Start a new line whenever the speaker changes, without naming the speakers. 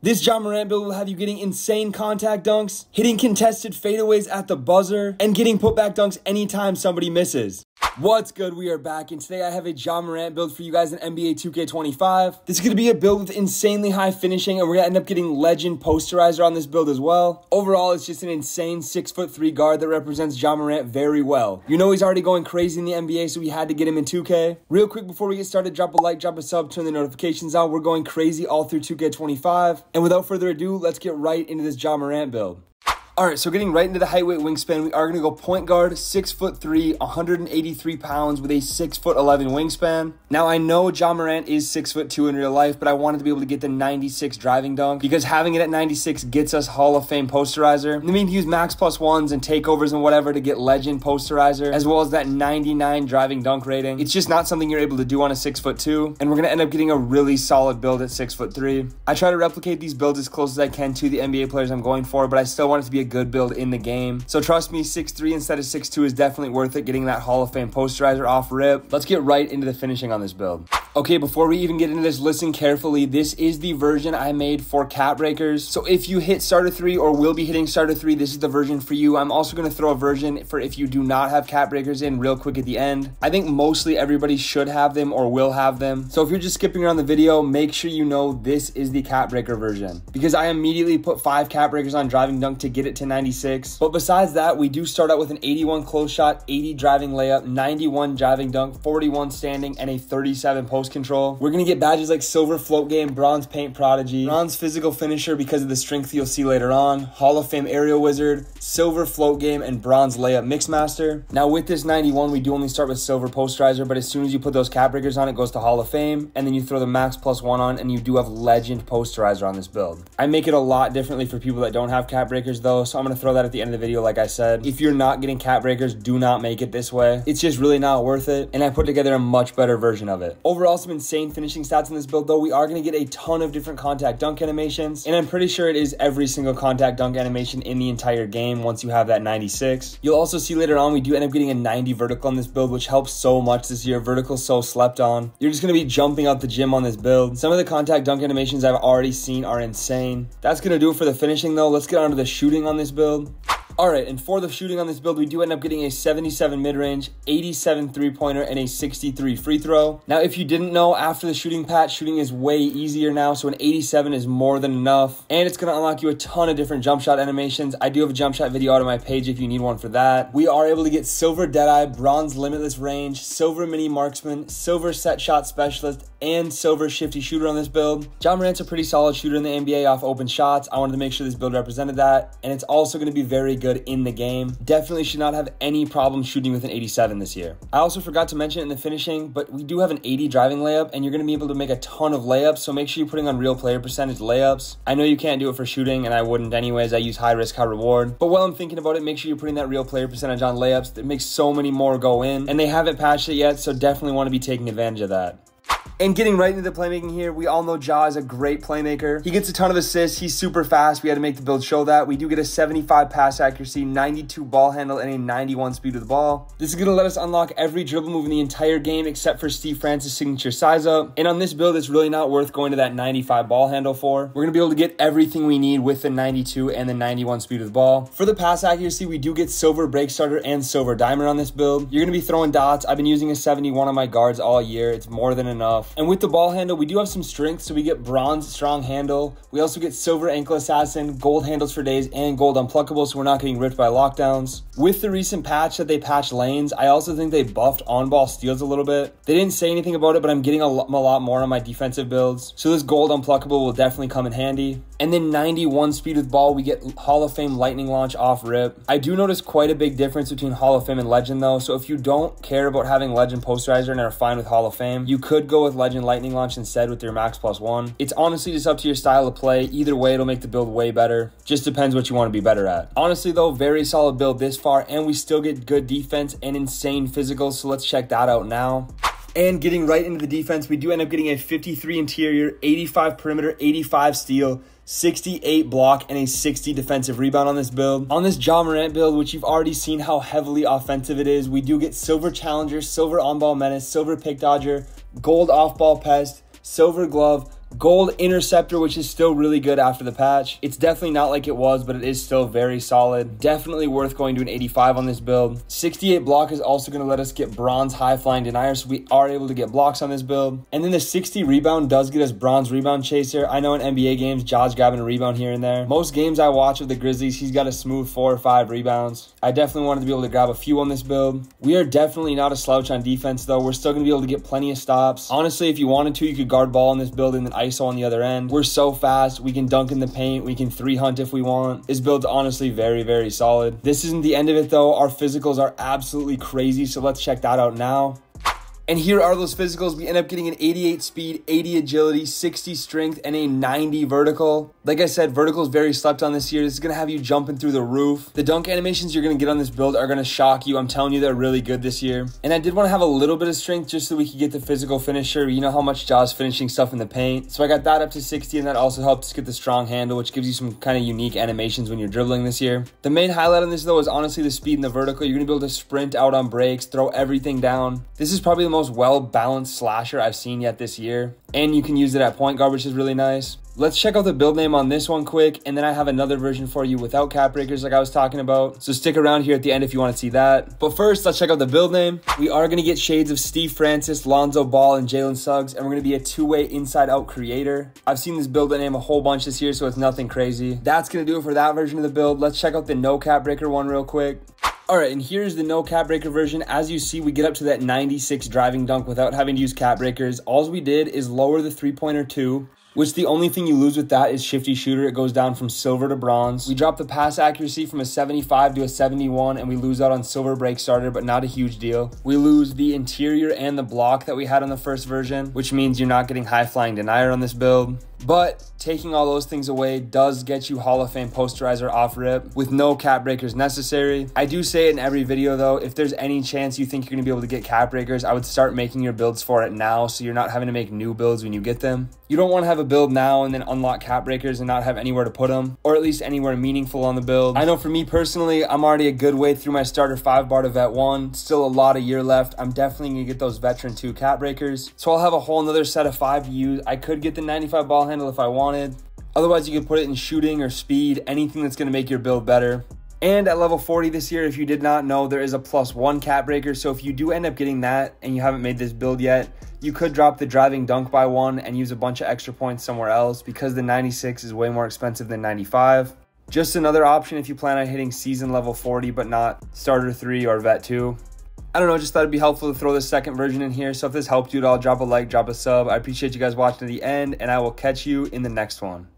This Ja Morant build will have you getting insane contact dunks, hitting contested fadeaways at the buzzer, and getting putback dunks anytime somebody misses. What's good? We are back, and today I have a Ja Morant build for you guys in NBA 2K25. This is going to be a build with insanely high finishing, and we're going to end up getting legend posterizer on this build as well. Overall, it's just an insane 6'3" guard that represents Ja Morant very well. You know he's already going crazy in the NBA, so we had to get him in 2K. Real quick before we get started, drop a like, drop a sub, turn the notifications on. We're going crazy all through 2K25. And without further ado, let's get right into this Ja Morant build. Alright, so getting right into the height weight wingspan, we are going to go point guard, 6'3", 183 pounds with a 6'11" wingspan. Now, I know Ja Morant is 6'2" in real life, but I wanted to be able to get the 96 driving dunk because having it at 96 gets us Hall of Fame posterizer. I mean, use max +1s and takeovers and whatever to get legend posterizer, as well as that 99 driving dunk rating. It's just not something you're able to do on a 6'2", and we're going to end up getting a really solid build at 6'3". I try to replicate these builds as close as I can to the NBA players I'm going for, but I still want it to be a good build in the game. So trust me, 6'3" instead of 6'2" is definitely worth it, getting that Hall of Fame posterizer off rip. Let's get right into the finishing on this build. Okay, before we even get into this, listen carefully. This is the version I made for cap breakers. So if you hit starter 3 or will be hitting starter 3, this is the version for you. I'm also going to throw a version for if you do not have cap breakers in real quick at the end. I think mostly everybody should have them or will have them. So if you're just skipping around the video, make sure you know this is the cap breaker version, because I immediately put 5 cap breakers on driving dunk to get it to 96. But besides that, we do start out with an 81 close shot, 80 driving layup, 91 driving dunk, 41 standing, and a 37 post control. We're going to get badges like silver float game, bronze paint prodigy, bronze physical finisher because of the strength you'll see later on, Hall of Fame aerial wizard, silver float game, and bronze layup mixmaster. Now with this 91, we do only start with silver posterizer, but as soon as you put those cap breakers on, it goes to Hall of Fame, and then you throw the max +1 on, and you do have legend posterizer on this build. I make it a lot differently for people that don't have cap breakers though, so I'm going to throw that at the end of the video. Like I said, if you're not getting cap breakers, do not make it this way. It's just really not worth it, and I put together a much better version of it. Overall, some insane finishing stats in this build though. We are going to get a ton of different contact dunk animations, and I'm pretty sure it is every single contact dunk animation in the entire game once you have that 96. You'll also see later on we do end up getting a 90 vertical on this build, which helps so much this year. Vertical's so slept on. You're just going to be jumping out the gym on this build. Some of the contact dunk animations I've already seen are insane. That's going to do it for the finishing though. Let's get on to the shooting on this build. Alright, and for the shooting on this build, we do end up getting a 77 mid-range, 87 three-pointer, and a 63 free throw. Now, if you didn't know, after the shooting patch, shooting is way easier now, so an 87 is more than enough. And it's going to unlock you a ton of different jump shot animations. I do have a jump shot video out on my page if you need one for that. We are able to get silver deadeye, bronze limitless range, silver mini marksman, silver set shot specialist, and silver shifty shooter on this build. Ja Morant's a pretty solid shooter in the NBA off open shots. I wanted to make sure this build represented that, and it's also going to be very good in the game. Definitely should not have any problem shooting with an 87 this year. I also forgot to mention it in the finishing, but we do have an 80 driving layup, and you're going to be able to make a ton of layups, so make sure you're putting on real player percentage layups. I know you can't do it for shooting, and I wouldn't anyways. I use high risk, high reward. But while I'm thinking about it, make sure you're putting that real player percentage on layups. That makes so many more go in, and they haven't patched it yet, so definitely want to be taking advantage of that. And getting right into the playmaking here, we all know Ja is a great playmaker. He gets a ton of assists. He's super fast. We had to make the build show that. We do get a 75 pass accuracy, 92 ball handle, and a 91 speed of the ball. This is going to let us unlock every dribble move in the entire game except for Steve Francis' signature size up. And on this build, it's really not worth going to that 95 ball handle for. We're going to be able to get everything we need with the 92 and the 91 speed of the ball. For the pass accuracy, we do get silver break starter and silver dimer on this build. You're going to be throwing dots. I've been using a 71 on my guards all year. It's more than enough. And with the ball handle, we do have some strength, so we get bronze strong handle. We also get silver ankle assassin, gold handles for days, and gold unpluckable, so we're not getting ripped by lockdowns. With the recent patch that they patched lanes, I also think they buffed on-ball steals a little bit. They didn't say anything about it, but I'm getting a lot more on my defensive builds, so this gold unpluckable will definitely come in handy. And then 91 speed with ball, we get Hall of Fame lightning launch off rip. I do notice quite a big difference between Hall of Fame and Legend though, so if you don't care about having Legend posterizer and are fine with Hall of Fame, you could go with Legend lightning launch instead with your max +1. It's honestly just up to your style of play. Either way, it'll make the build way better. Just depends what you want to be better at. Honestly though, very solid build this far, and we still get good defense and insane physicals, so let's check that out now. And getting right into the defense, we do end up getting a 53 interior, 85 perimeter, 85 steal, 68 block, and a 60 defensive rebound on this build. On this Ja Morant build, which you've already seen how heavily offensive it is, we do get silver challenger, silver on-ball menace, silver pick dodger, gold off-ball pest, silver glove, Gold interceptor, which is still really good after the patch. It's definitely not like it was, but it is still very solid. Definitely worth going to an 85 on this build. 68 block is also going to let us get bronze high flying denier, so we are able to get blocks on this build. And then the 60 rebound does get us bronze rebound chaser. I know in NBA games, Ja's grabbing a rebound here and there. Most games I watch of the Grizzlies, he's got a smooth 4 or 5 rebounds. I definitely wanted to be able to grab a few on this build. We are definitely not a slouch on defense, though. We're still going to be able to get plenty of stops. Honestly, if you wanted to, you could guard ball in this build and then ISO on the other end. We're so fast. We can dunk in the paint. We can 3-hunt if we want. This build's honestly very, very solid. This isn't the end of it, though. Our physicals are absolutely crazy, so let's check that out now. And here are those physicals. We end up getting an 88 speed, 80 agility, 60 strength, and a 90 vertical. Like I said, vertical is very slept on this year. This is going to have you jumping through the roof. The dunk animations you're going to get on this build are going to shock you. I'm telling you, they're really good this year. And I did want to have a little bit of strength just so we could get the physical finisher. You know how much Ja's finishing stuff in the paint. So I got that up to 60, and that also helped us get the strong handle, which gives you some kind of unique animations when you're dribbling this year. The main highlight on this, though, is honestly the speed and the vertical. You're going to be able to sprint out on breaks, throw everything down. This is probably the most well-balanced slasher I've seen yet this year. And you can use it at point guard, which is really nice. Let's check out the build name on this one quick, and then I have another version for you without cap breakers like I was talking about. So stick around here at the end if you want to see that. But first, let's check out the build name. We are going to get shades of Steve Francis, Lonzo Ball, and Jalen Suggs, and we're going to be a two-way inside-out creator. I've seen this build name a whole bunch this year, so it's nothing crazy. That's going to do it for that version of the build. Let's check out the no cap breaker one real quick. All right, and here's the no cap breaker version. As you see, we get up to that 96 driving dunk without having to use cap breakers. All we did is lower the three-pointer 2, which the only thing you lose with that is shifty shooter. It goes down from silver to bronze. We drop the pass accuracy from a 75 to a 71, and we lose out on silver break starter, but not a huge deal. We lose the interior and the block that we had on the first version, which means you're not getting high flying denier on this build. But taking all those things away does get you Hall of Fame posterizer off rip with no cap breakers necessary. I do say it in every video though, if there's any chance you think you're going to be able to get cap breakers, I would start making your builds for it now so you're not having to make new builds when you get them. You don't want to have a build now and then unlock cap breakers and not have anywhere to put them, or at least anywhere meaningful on the build. I know for me personally, I'm already a good way through my starter 5 bar to vet 1. Still a lot of year left. I'm definitely going to get those veteran 2 cap breakers. So I'll have a whole nother set of 5 to use. I could get the 95 ball handle if I wanted. Otherwise, you could put it in shooting or speed, anything that's going to make your build better. And at level 40 this year, if you did not know, there is a +1 cap breaker. So if you do end up getting that and you haven't made this build yet, you could drop the driving dunk by 1 and use a bunch of extra points somewhere else because the 96 is way more expensive than 95. Just another option if you plan on hitting season level 40, but not starter 3 or vet 2. I don't know, just thought it'd be helpful to throw this second version in here. So if this helped you at all, drop a like, drop a sub. I appreciate you guys watching to the end, and I will catch you in the next one.